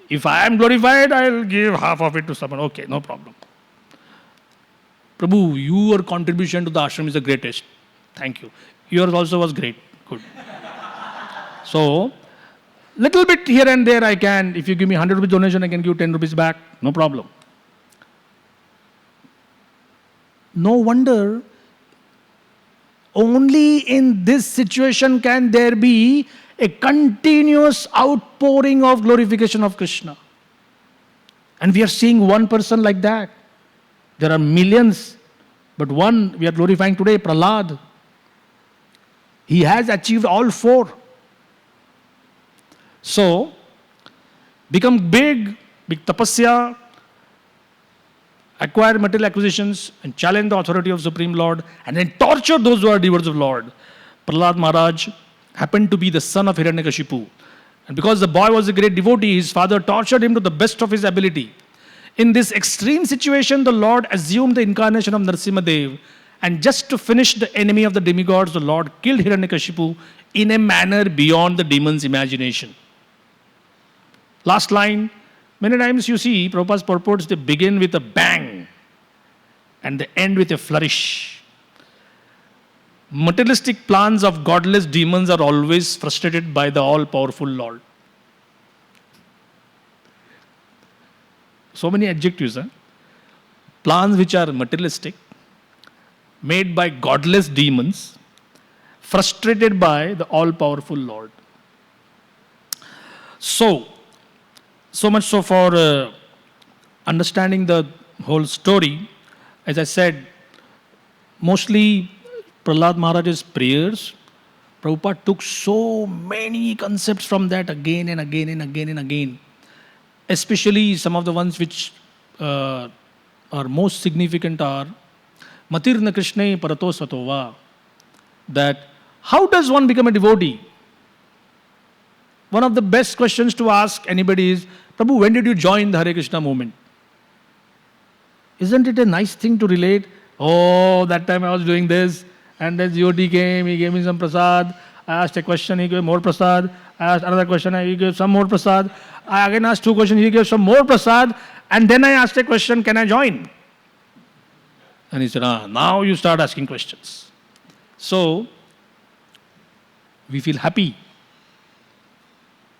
if I am glorified, I will give half of it to someone. Okay, no problem. Prabhu, your contribution to the ashram is the greatest. Thank you. Yours also was great. Good. So, little bit here and there I can. If you give me 100 rupees donation, I can give 10 rupees back. No problem. No wonder only in this situation can there be a continuous outpouring of glorification of Krishna. And we are seeing one person like that. There are millions, but one we are glorifying today, Prahlad. He has achieved all four. So, become big tapasya, acquire material acquisitions, and challenge the authority of Supreme Lord, and then torture those who are devotees of Lord. Prahlad Maharaj happened to be the son of Hiranyakashipu. And because the boy was a great devotee, his father tortured him to the best of his ability. In this extreme situation, the Lord assumed the incarnation of Narasimhadev, and just to finish the enemy of the demigods, the Lord killed Hiranyakashipu in a manner beyond the demon's imagination. Last line, many times you see Prabhupada's purports, they begin with a bang and they end with a flourish. Materialistic plans of godless demons are always frustrated by the all-powerful Lord. So many adjectives. Plans which are materialistic, made by godless demons, frustrated by the all-powerful Lord. So much so for understanding the whole story. As I said, mostly Prahlad Maharaj's prayers Prabhupada took so many concepts from that again and again and again and again. Especially some of the ones which are most significant are Matirna Krishna Parato Svatova. That how does one become a devotee? One of the best questions to ask anybody is, Prabhu, when did you join the Hare Krishna movement? Isn't it a nice thing to relate? Oh, that time I was doing this, and then GOT came, he gave me some prasad. I asked a question, he gave more prasad. I asked another question, he gave some more prasad. I again asked two questions, he gave some more prasad. And then I asked a question, can I join? And he said, now you start asking questions. So, we feel happy.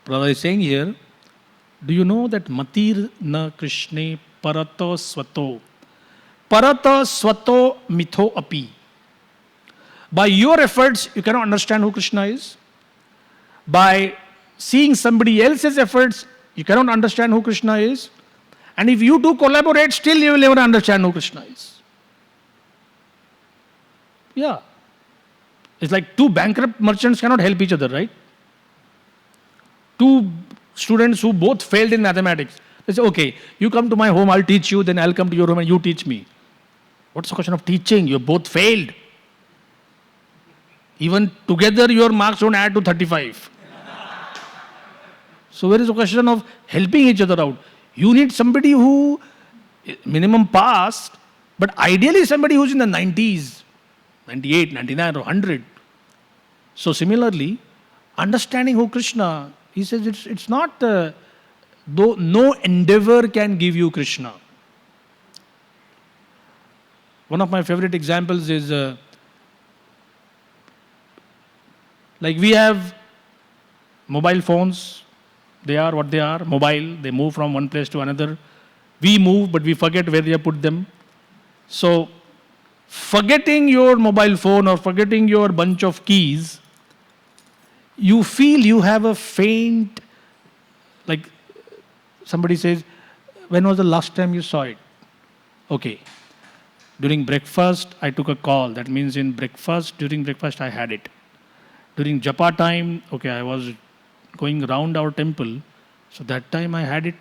Prabhupada is saying here, do you know that Matir na Krishne Parato Swato? Parata Swato Mitho Api. By your efforts, you cannot understand who Krishna is. By seeing somebody else's efforts, you cannot understand who Krishna is. And if you do collaborate, still you will never understand who Krishna is. Yeah. It's like two bankrupt merchants cannot help each other, right? Two students who both failed in mathematics. They say, okay, you come to my home, I'll teach you, then I'll come to your home and you teach me. What's the question of teaching? You both failed. Even together your marks don't add to 35. So where is the question of helping each other out? You need somebody who minimum passed, but ideally somebody who's in the 90s, 98, 99 or 100. So similarly, understanding who Krishna, he says it's not, though no endeavor can give you Krishna. One of my favorite examples is, like we have mobile phones, they are what they are, mobile, they move from one place to another. We move, but we forget where we have put them. So, forgetting your mobile phone or forgetting your bunch of keys, you feel you have a faint, like somebody says, when was the last time you saw it? Okay. During breakfast, I took a call. That means during breakfast, I had it. During japa time, okay, I was going around our temple. So that time I had it.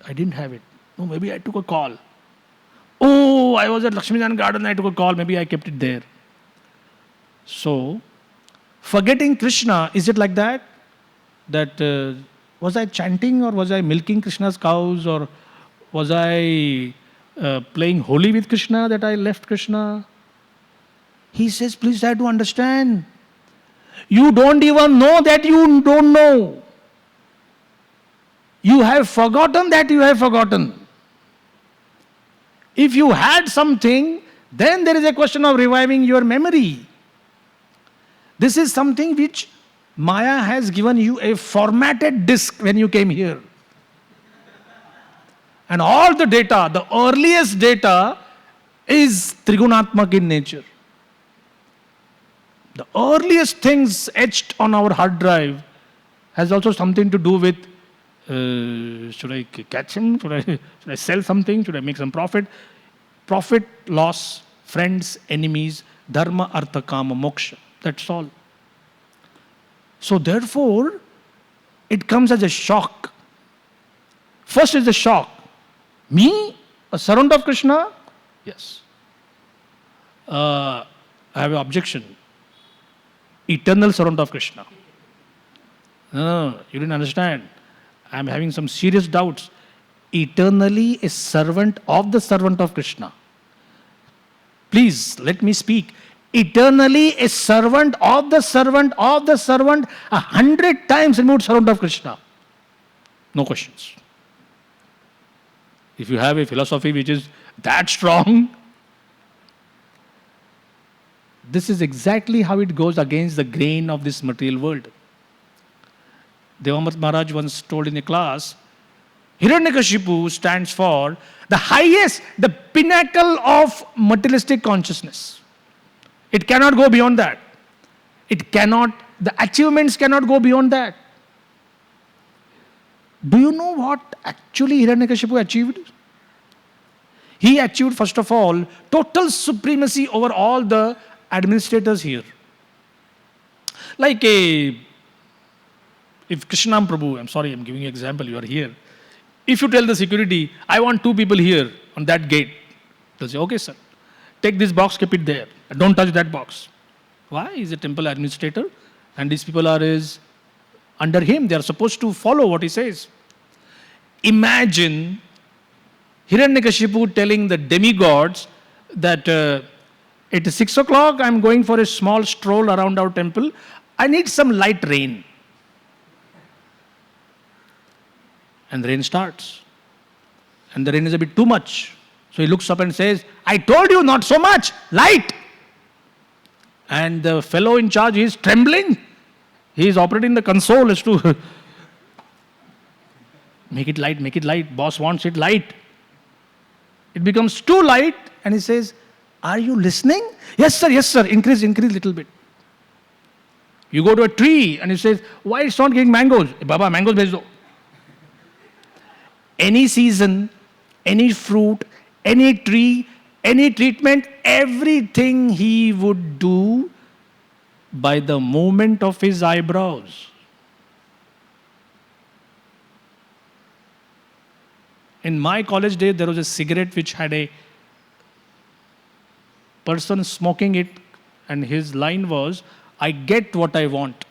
I didn't have it. No, maybe I took a call. Oh, I was at Lakshminan garden, I took a call. Maybe I kept it there. So, forgetting Krishna, is it like that? That was I chanting or was I milking Krishna's cows or was I playing holy with Krishna that I left Krishna? He says, please try to understand. You don't even know that you don't know. You have forgotten that you have forgotten. If you had something, then there is a question of reviving your memory. This is something which Maya has given you a formatted disk when you came here. And all the data, the earliest data is Trigunatmak in nature. The earliest things etched on our hard drive has also something to do with, should I catch him? Should I sell something? Should I make some profit? Profit, loss, friends, enemies, dharma, artha, kama, moksha. That's all. So therefore, it comes as a shock. First is the shock. Me, a servant of Krishna? Yes. I have an objection. Eternal servant of Krishna. No, you didn't understand. I am having some serious doubts. Eternally a servant of Krishna. Please, let me speak. Eternally a servant of the servant, 100 times removed servant of Krishna. No questions. If you have a philosophy which is that strong, this is exactly how it goes against the grain of this material world. Devamrit Maharaj once told in a class, Hiranyakashipu stands for the highest, the pinnacle of materialistic consciousness. It cannot go beyond that. The achievements cannot go beyond that. Do you know what actually Hiranyakashipu achieved? He achieved, first of all, total supremacy over all the administrators here. Like a, if Krishnam Prabhu, I'm sorry, I'm giving you an example, you are here. If you tell the security, I want 2 people here on that gate, they'll say, okay, sir, take this box, keep it there. Don't touch that box. Why? He's a temple administrator, and these people are under him. They are supposed to follow what he says. Imagine Hiranyakashipu telling the demigods that it is 6 o'clock, I'm going for a small stroll around our temple. I need some light rain. And the rain starts. And the rain is a bit too much. So he looks up and says, I told you not so much, light. And the fellow in charge is trembling. He is operating the console as to make it light. Boss wants it light. It becomes too light and he says, are you listening? Yes, sir. Increase little bit. You go to a tree and he says, why it's not giving mangoes? Baba, mangoes bhej do. Any season, any fruit, any tree, any treatment, everything he would do by the movement of his eyebrows. In my college days, there was a cigarette which had a person smoking it, and his line was, I get what I want.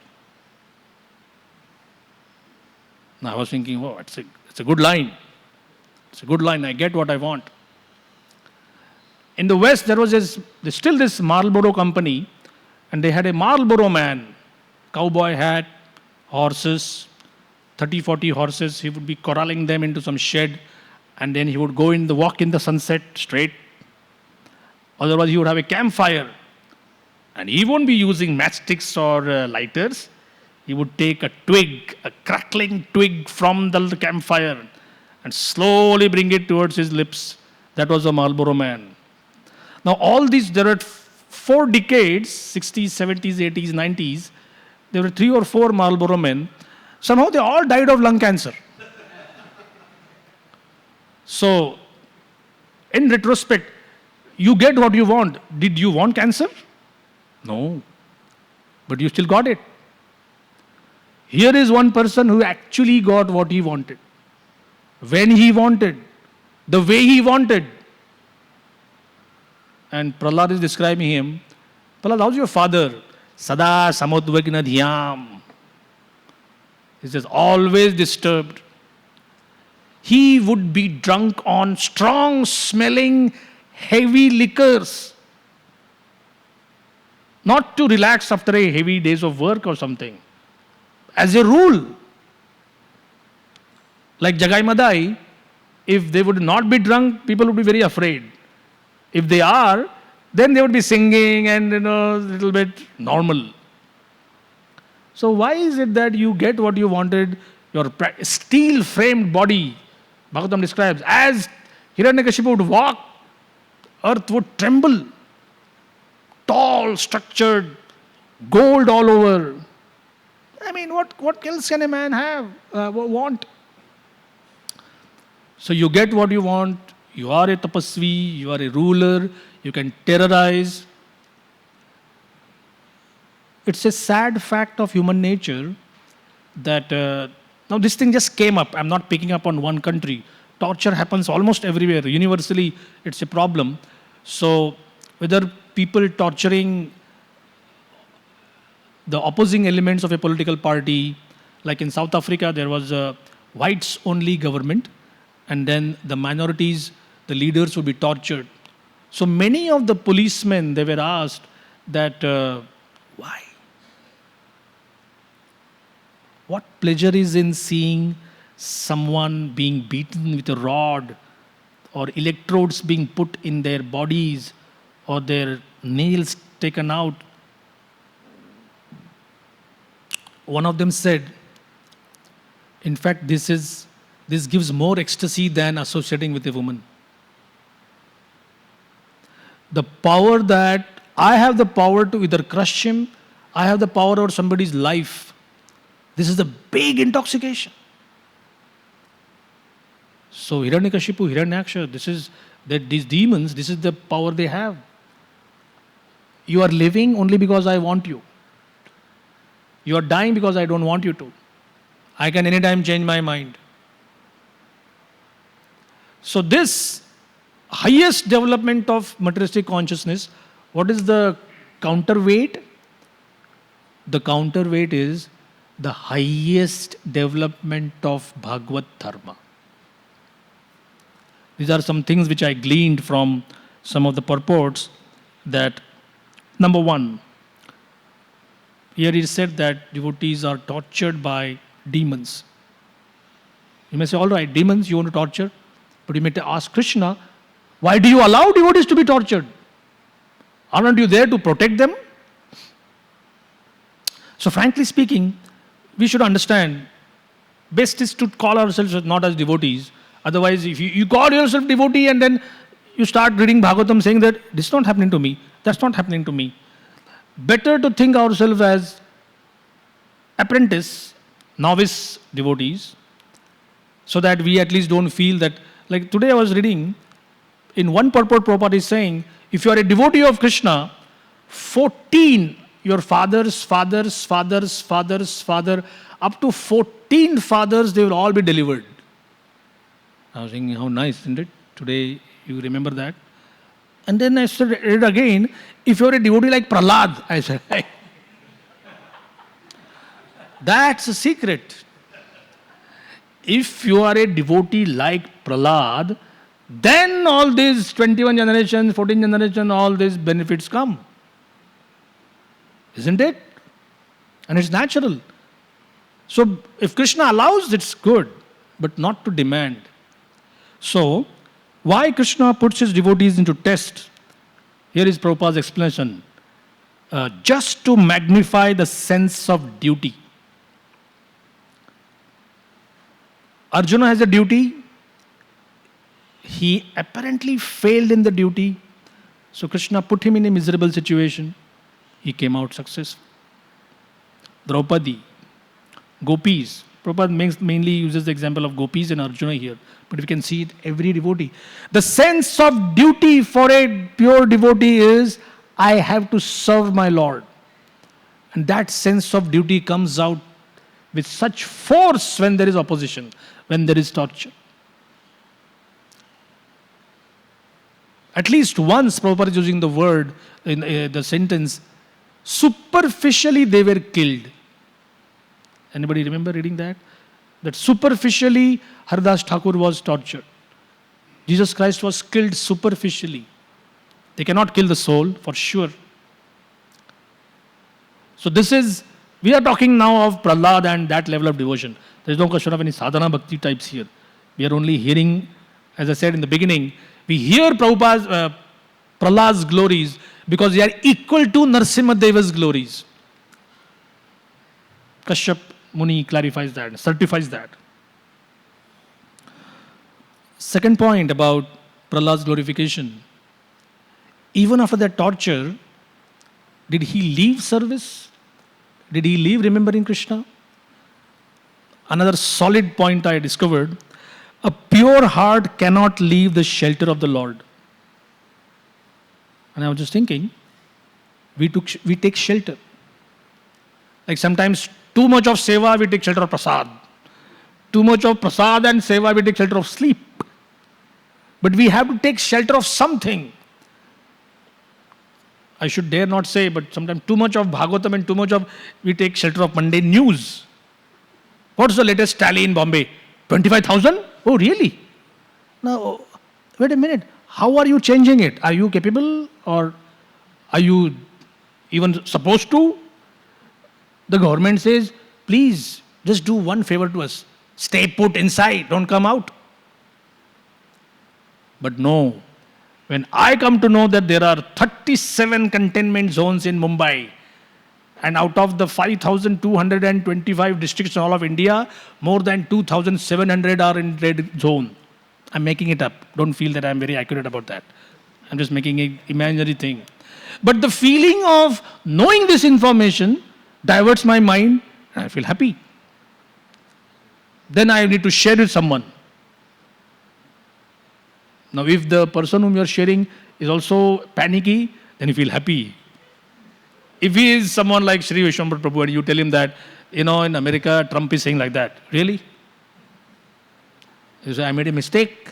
Now I was thinking, oh, it's a good line. It's a good line, I get what I want. In the West, there's still this Marlboro company, and they had a Marlboro man, cowboy hat, horses, 30, 40 horses. He would be corralling them into some shed, and then he would go walk in the sunset straight. Otherwise, he would have a campfire. And he won't be using matchsticks or lighters. He would take a twig, a crackling twig from the campfire, and slowly bring it towards his lips. That was a Marlboro man. Now, all these, there were 4 decades, 60s, 70s, 80s, 90s, there were 3 or 4 Marlboro men. Somehow they all died of lung cancer. So, in retrospect, you get what you want. Did you want cancer? No. But you still got it. Here is one person who actually got what he wanted, when he wanted, the way he wanted. And Prahlad is describing him. Prahlad, how's your father? Sada samudvagna dhyam. He says, always disturbed. He would be drunk on strong smelling, heavy liquors. Not to relax after a heavy days of work or something. As a rule, like Jagai Madai, if they would not be drunk, people would be very afraid. If they are, then they would be singing and, a little bit normal. So why is it that you get what you wanted, your steel-framed body, Bhagavatam describes, as Hiranyakashipu would walk, earth would tremble, tall, structured, gold all over. I mean, what else can a man have, want? So you get what you want, you are a tapasvi, you are a ruler, you can terrorize. It's a sad fact of human nature that, now this thing just came up, I'm not picking up on one country. Torture happens almost everywhere, universally it's a problem. So whether people torturing the opposing elements of a political party, like in South Africa, there was a whites-only government, and then the minorities, the leaders would be tortured. So many of the policemen, they were asked that, why? What pleasure is in seeing someone being beaten with a rod, or electrodes being put in their bodies, or their nails taken out? One of them said, in fact, this gives more ecstasy than associating with a woman. The power that I have the power to either crush him, I have the power over somebody's life. This is the big intoxication. So Hiranyakashipu, Hiranyaksha, these demons, this is the power they have. You are living only because I want you. You are dying because I don't want you to. I can anytime change my mind. So this highest development of materialistic consciousness, what is the counterweight? The counterweight is the highest development of Bhagavad Dharma. These are some things which I gleaned from some of the purports that, number one, here it is said that devotees are tortured by demons. You may say, all right, demons you want to torture, but you may ask Krishna, why do you allow devotees to be tortured? Aren't you there to protect them? So frankly speaking, we should understand, best is to call ourselves not as devotees. Otherwise, if you call yourself devotee and then you start reading Bhagavatam saying that this is not happening to me, that's not happening to me. Better to think ourselves as apprentice, novice devotees, so that we at least don't feel that, like today I was reading, in one purport Prabhupada is saying, if you are a devotee of Krishna, 14, your father's father, up to 14 fathers, they will all be delivered. I was thinking, how nice, isn't it? Today you remember that. And then I read again, if you are a devotee like Prahlad, I said, hey, that's a secret. If you are a devotee like Prahlad, then all these 21 generations, 14 generations, all these benefits come. Isn't it? And it's natural. So if Krishna allows, it's good, but not to demand. So, why Krishna puts his devotees into test? Here is Prabhupada's explanation. Just to magnify the sense of duty. Arjuna has a duty. He apparently failed in the duty. So Krishna put him in a miserable situation. He came out successful. Draupadi, gopis. Prabhupada mainly uses the example of gopis and Arjuna here. But we can see it every devotee. The sense of duty for a pure devotee is, I have to serve my Lord. And that sense of duty comes out with such force when there is opposition, when there is torture. At least once Prabhupada is using the word in the sentence, superficially they were killed. Anybody remember reading that? That superficially Haridas Thakur was tortured. Jesus Christ was killed superficially. They cannot kill the soul for sure. So we are talking now of Prahlad and that level of devotion. There is no question of any sadhana bhakti types here. We are only hearing, as I said in the beginning, we hear Prahlad's glories because they are equal to Narasimha Deva's glories. Kashyap Muni clarifies that, certifies that. Second point about Prahlad's glorification. Even after that torture, did he leave service? Did he leave remembering Krishna? Another solid point I discovered, a pure heart cannot leave the shelter of the Lord. And I was just thinking, we take shelter. Like sometimes too much of seva, we take shelter of prasad. Too much of prasad and seva, we take shelter of sleep. But we have to take shelter of something. I should dare not say, but sometimes too much of Bhagavatam and too much of, we take shelter of mundane news. What's the latest tally in Bombay? 25,000? Oh, really? Now, wait a minute. How are you changing it? Are you capable or are you even supposed to? The government says, please, just do one favor to us. Stay put inside, don't come out. But no, when I come to know that there are 37 containment zones in Mumbai, and out of the 5,225 districts in all of India, more than 2,700 are in red zone. I'm making it up. Don't feel that I'm very accurate about that. I'm just making an imaginary thing. But the feeling of knowing this information diverts my mind and I feel happy. Then I need to share with someone. Now if the person whom you are sharing is also panicky, then you feel happy. if he is someone like Sri Vishwambar Prabhu and you tell him that, in America, Trump is saying like that, really? You say, I made a mistake.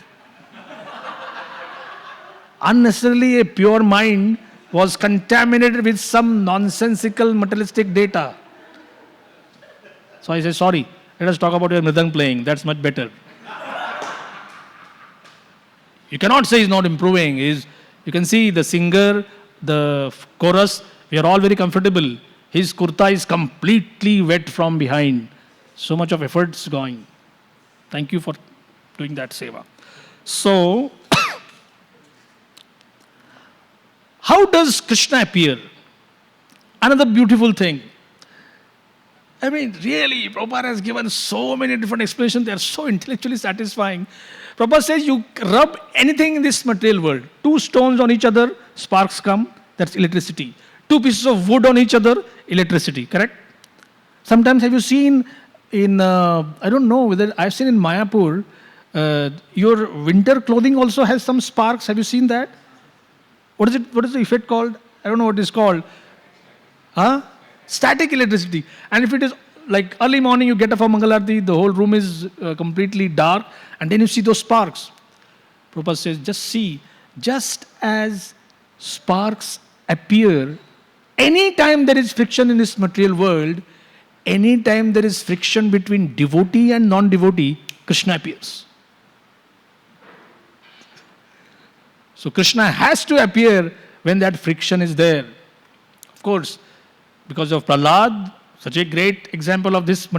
Unnecessarily, a pure mind was contaminated with some nonsensical materialistic data. So I say, sorry, let us talk about your mridang playing. That's much better. You cannot say he's not improving. You can see the singer, the chorus, we are all very comfortable. His kurta is completely wet from behind. So much of effort's going. Thank you for doing that seva. So, how does Krishna appear? Another beautiful thing. I mean, really, Prabhupada has given so many different explanations. They are so intellectually satisfying. Prabhupada says you rub anything in this material world. 2 stones on each other, sparks come. That's electricity. 2 pieces of wood on each other, electricity. Correct? Sometimes have you seen in, I don't know whether, I've seen in Mayapur, your winter clothing also has some sparks. Have you seen that? What is the effect called? I don't know what it's called. Huh? Static electricity. And if it is like early morning, you get up for Mangalarti, the whole room is completely dark, and then you see those sparks. Prabhupada says, just see, just as sparks appear, anytime there is friction in this material world, anytime there is friction between devotee and non-devotee, Krishna appears. So Krishna has to appear when that friction is there. Of course, because of Prahlad, such a great example of this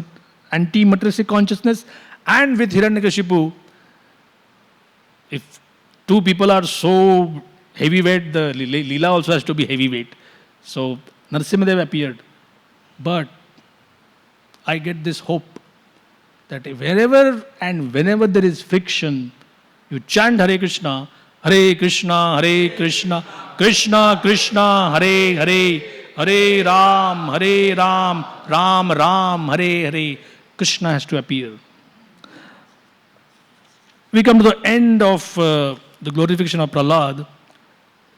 anti-materialistic consciousness, and with Hiranyakashipu, if 2 people are so heavyweight, the Leela also has to be heavyweight. So Narasimhadev appeared. But I get this hope that wherever and whenever there is friction, you chant Hare Krishna, Krishna, Krishna Krishna, Hare Hare, Hare Ram, Ram Ram, Hare Hare. Krishna has to appear. We come to the end of the glorification of Prahlad.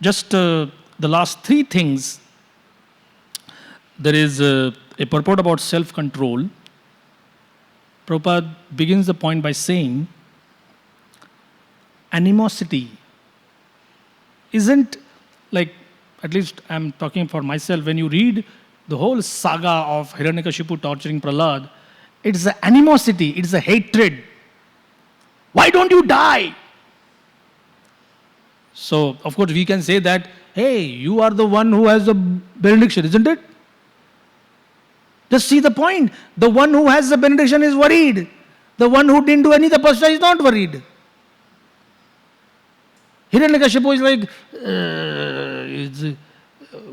Just the last 3 things. There is a purport about self-control. Prabhupada begins the point by saying, animosity isn't like, at least I'm talking for myself, when you read the whole saga of Hiranyakashipu torturing Prahlad, it's the animosity, it's the hatred. Why don't you die? So, of course, we can say that, hey, you are the one who has the benediction, isn't it? Just see the point. The one who has the benediction is worried. The one who didn't do any tapasya is not worried. Hiranyakashipu is like, is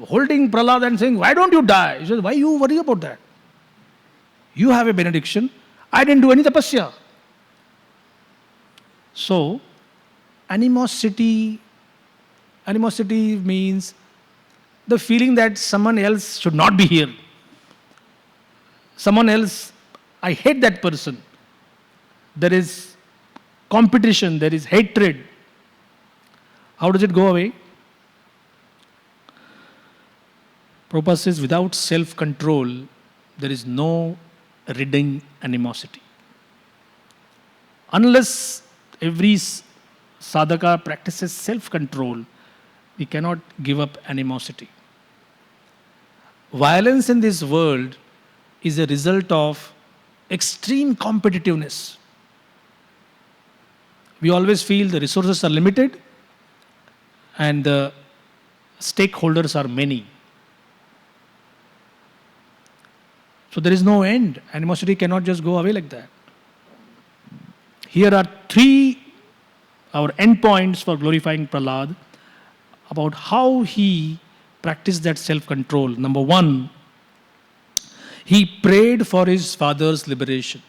holding Prahlad and saying, why don't you die? He says, why you worry about that? You have a benediction. I didn't do any tapasya. So, animosity means the feeling that someone else should not be here. Someone else, I hate that person. There is competition, there is hatred. How does it go away? Prabhupada says, without self-control, there is no ridding animosity. Unless every sadhaka practices self-control, we cannot give up animosity. Violence in this world is a result of extreme competitiveness. We always feel the resources are limited and the stakeholders are many. So there is no end. Animosity cannot just go away like that. Here are 3 our endpoints for glorifying Prahlad about how he practiced that self-control. Number 1, he prayed for his father's liberation.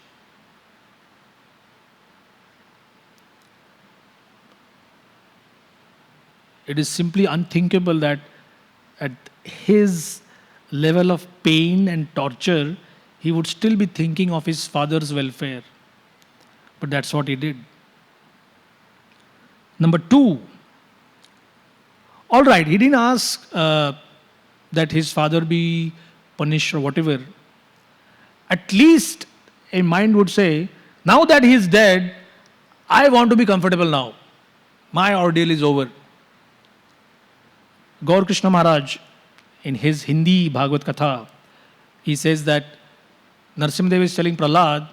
It is simply unthinkable that at his level of pain and torture, he would still be thinking of his father's welfare. But that's what he did. Number 2, all right, he didn't ask that his father be punished or whatever, at least a mind would say, now that he is dead, I want to be comfortable now. My ordeal is over. Gaur Krishna Maharaj, in his Hindi Bhagavad Katha, he says that Narsimhadev is telling Prahlad,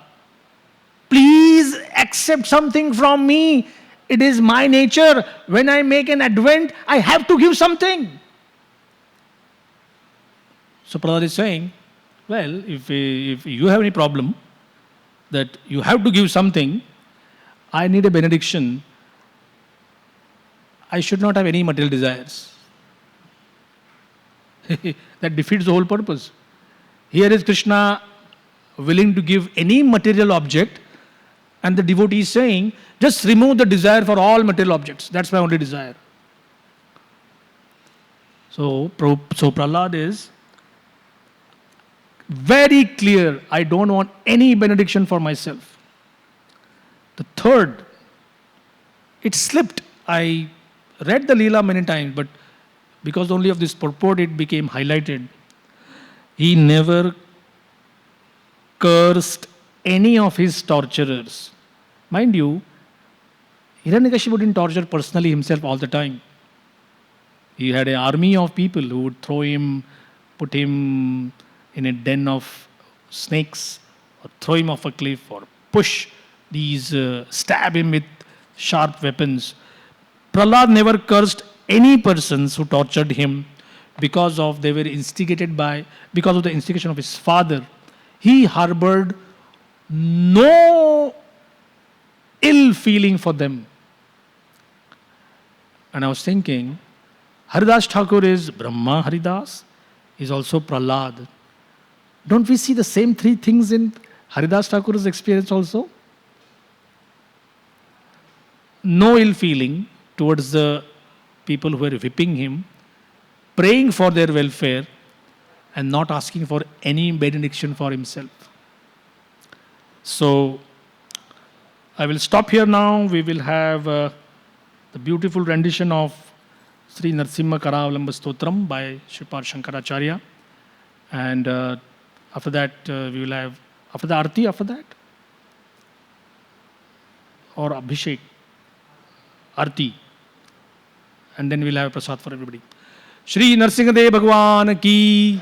please accept something from me. It is my nature. When I make an advent, I have to give something. So Prahlad is saying, well, if you have any problem that you have to give something, I need a benediction. I should not have any material desires. That defeats the whole purpose. Here is Krishna willing to give any material object, and the devotee is saying, just remove the desire for all material objects. That's my only desire. So Prahlad is very clear, I don't want any benediction for myself. The third, it slipped. I read the Leela many times, but because only of this purport it became highlighted. He never cursed any of his torturers. Mind you, Hiranyakashipu didn't torture personally himself all the time. He had an army of people who would throw him, put him in a den of snakes, or throw him off a cliff, or stab him with sharp weapons. Prahlad never cursed any persons who tortured him because of the instigation of his father. He harbored no ill feeling for them. And I was thinking, Haridas Thakur is Brahma Haridas, is also Prahlad. Don't we see the same three things in Haridas Thakur's experience also? No ill feeling towards the people who were whipping him, praying for their welfare, and not asking for any benediction for himself. So, I will stop here now. We will have the beautiful rendition of Sri Narsimha Karavalamba Stotram by Sripad Shankaracharya. And after that, we will have, after the Arti, after that? Or Abhishek? Arti. And then we will have Prasad for everybody. Shri Narsimhadev Bhagwan ki,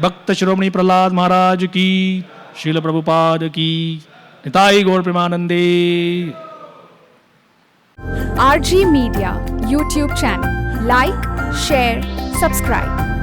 Bhakta Shiromani Prahlad Maharaj ki, Srila Prabhupada ki, Nitai Gaur Premanande. RG Media YouTube channel. Like, share, subscribe.